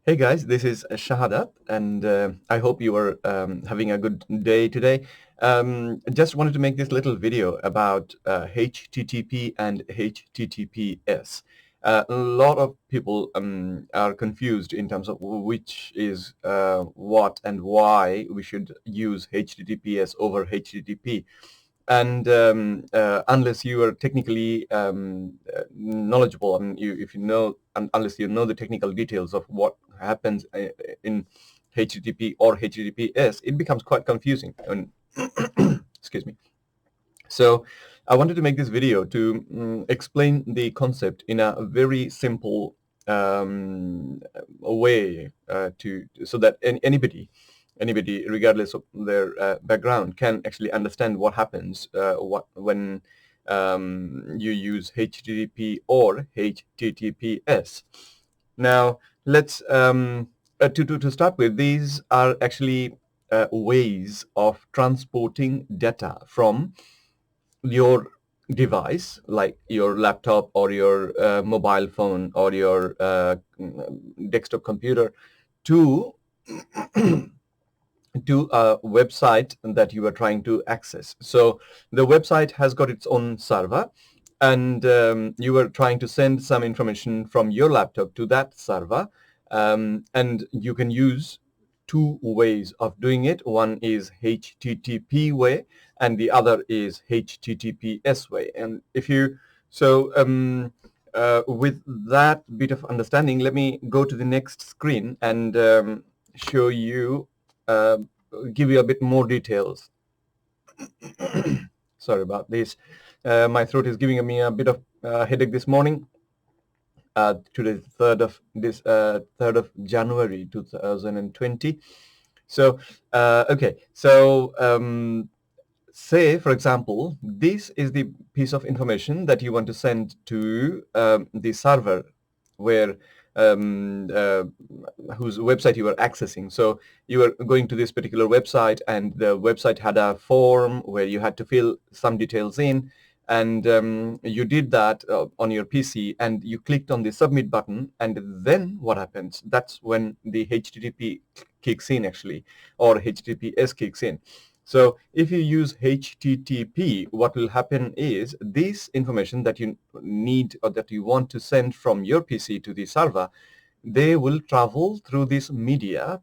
Hey guys, this is Shahadat, and I hope you are having a good day today. Just wanted to make this little video about HTTP and HTTPS. A lot of people are confused in terms of which is what and why we should use HTTPS over HTTP. And unless you are technically knowledgeable, if you know, unless you know the technical details of what happens in HTTP or HTTPS, it becomes quite confusing. And excuse me. So I wanted to make this video to explain the concept in a very simple way so that anybody, regardless of their background, can actually understand what happens when you use HTTP or HTTPS. Now, let's to start with. These are actually ways of transporting data from your device, like your laptop or your mobile phone or your desktop computer, to to a website that you are trying to access. So the website has got its own server, and you are trying to send some information from your laptop to that server, and you can use two ways of doing it. One is HTTP way, and the other is HTTPS way. And if you so with that bit of understanding, let me go to the next screen and show you, uh, give you a bit more details. Sorry about this. My throat is giving me a bit of headache this morning. Today, third of January, 2020. So, okay. So, say, for example, this is the piece of information that you want to send to the server where whose website you are accessing. So you are going to this particular website, and the website had a form where you had to fill some details in, and you did that on your PC, and you clicked on the submit button, and then what happens? That's when the HTTP kicks in, actually, or HTTPS kicks in. So if you use HTTP, what will happen is this information that you need or that you want to send from your PC to the server, they will travel through this media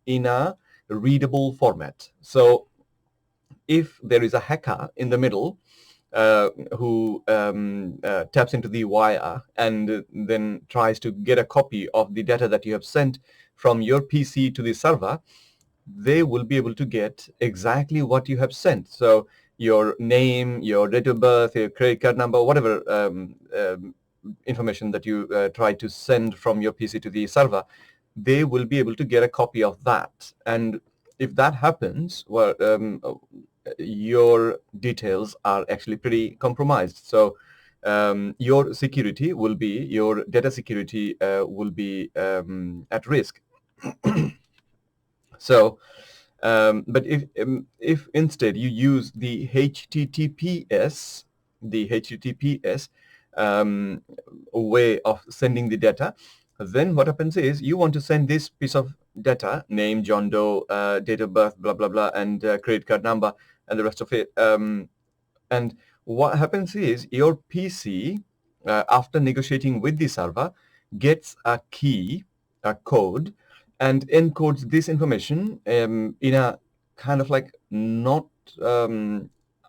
in a readable format. So if there is a hacker in the middle who taps into the wire and then tries to get a copy of the data that you have sent from your PC to the server, they will be able to get exactly what you have sent. So your name, your date of birth, your credit card number, whatever information that you try to send from your PC to the server, they will be able to get a copy of that. And if that happens, well, your details are actually pretty compromised. So your security will be, your data security will be at risk. So, but if instead you use the HTTPS way of sending the data, then what happens is you want to send this piece of data, name John Doe, date of birth, blah blah blah, and credit card number, and the rest of it. And what happens is your PC, after negotiating with the server, gets a key, a code, and encodes this information in a kind of like not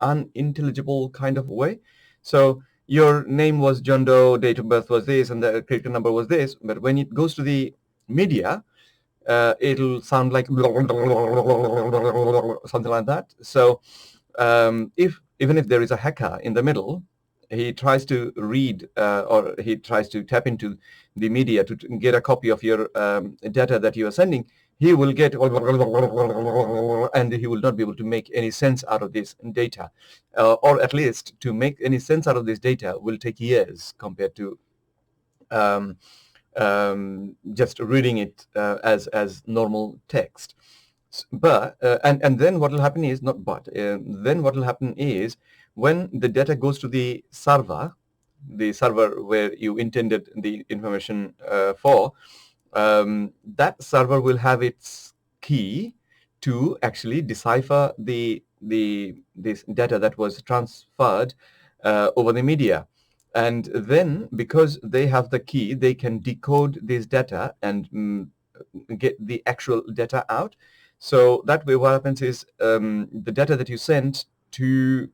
unintelligible kind of way. So your name was John Doe, date of birth was this, and the credit number was this. But when it goes to the media, it'll sound like something like that. So if even if there is a hacker in the middle, he tries to read or he tries to tap into the media to get a copy of your data that you are sending, he will get and he will not be able to make any sense out of this data, or at least to make any sense out of this data will take years compared to um, just reading it as normal text. But and then what will happen is not but then what will happen is when the data goes to the server where you intended the information for, that server will have its key to actually decipher this data that was transferred over the media. And then because they have the key, they can decode this data and get the actual data out. So that way what happens is the data that you send to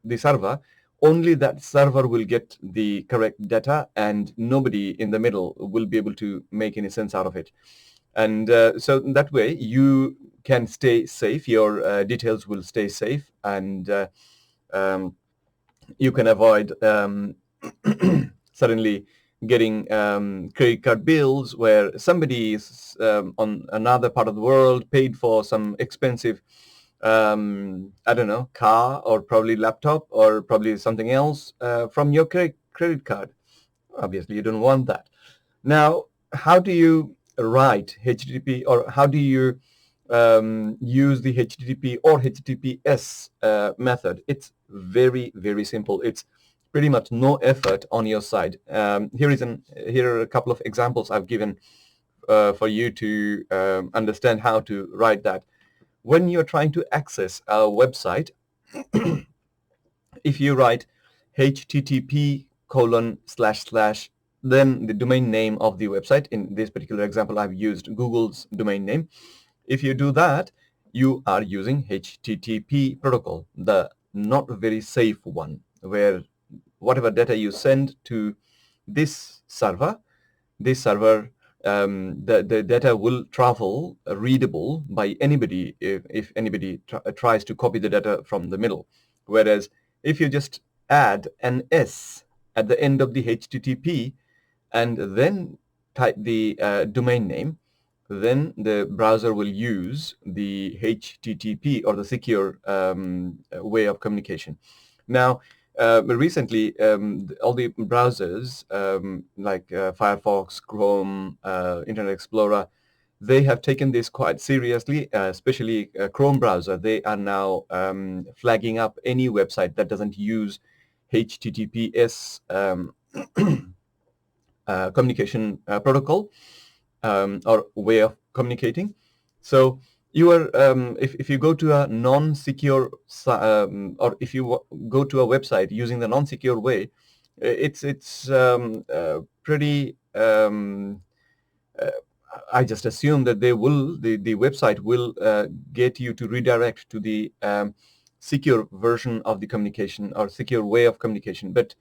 the server, only that server will get the correct data and nobody in the middle will be able to make any sense out of it. And so that way you can stay safe, your details will stay safe, and um, you can avoid suddenly getting credit card bills where somebody is on another part of the world paid for some expensive I don't know, car or probably laptop or probably something else from your credit card. Obviously, you don't want that. Now, how do you write HTTP, or how do you use the HTTP or HTTPS method? It's very, very simple. It's pretty much no effort on your side. Here are a couple of examples I've given for you to understand how to write that. When you're trying to access a website, if you write http colon slash slash, then the domain name of the website, in this particular example I've used Google's domain name. If you do that, you are using HTTP protocol, the not very safe one, where whatever data you send to this server, the data will travel readable by anybody if anybody tries to copy the data from the middle. Whereas if you just add an S at the end of the HTTP and then type the domain name, then the browser will use the HTTP or the secure way of communication. Now, recently, all the browsers like Firefox, Chrome, Internet Explorer, they have taken this quite seriously, especially Chrome browser. They are now flagging up any website that doesn't use HTTPS communication protocol or way of communicating. So you are if you go to a non-secure or if you go to a website using the non-secure way, it's pretty I just assume that the website will get you to redirect to the secure version of the communication or secure way of communication. But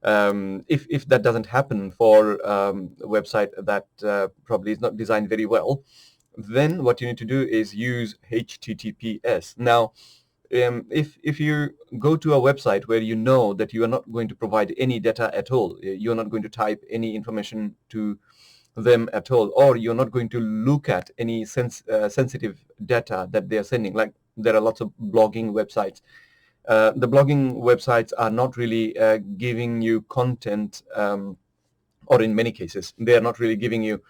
if that doesn't happen for a website that probably is not designed very well, then what you need to do is use HTTPS. Now, if you go to a website where you know that you are not going to provide any data at all, you're not going to type any information to them at all, or you're not going to look at any sensitive data that they are sending. Like there are lots of blogging websites. The blogging websites are not really giving you content, or in many cases, they are not really giving you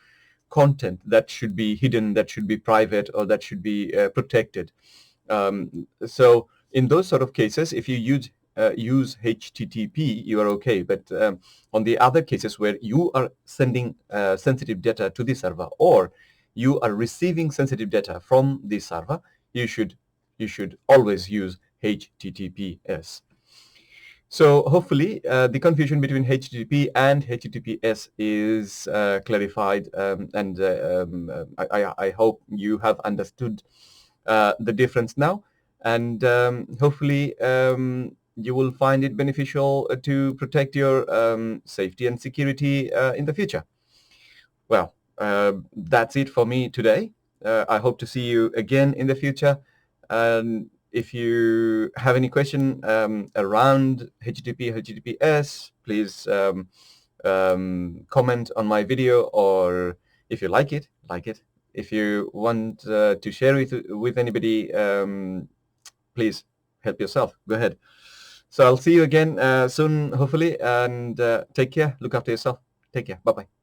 content that should be hidden, that should be private, or that should be protected. So in those sort of cases, if you use HTTP, you are okay. But on the other cases where you are sending sensitive data to the server, or you are receiving sensitive data from the server, you should always use HTTPS. So hopefully the confusion between HTTP and HTTPS is clarified, and I hope you have understood the difference now, and hopefully you will find it beneficial to protect your safety and security in the future. Well, that's it for me today. I hope to see you again in the future. If you have any question around HTTP, HTTPS, please comment on my video, or if you like it, like it. If you want to share it with anybody, please help yourself. Go ahead. So I'll see you again soon, hopefully, and take care. Look after yourself. Take care. Bye-bye.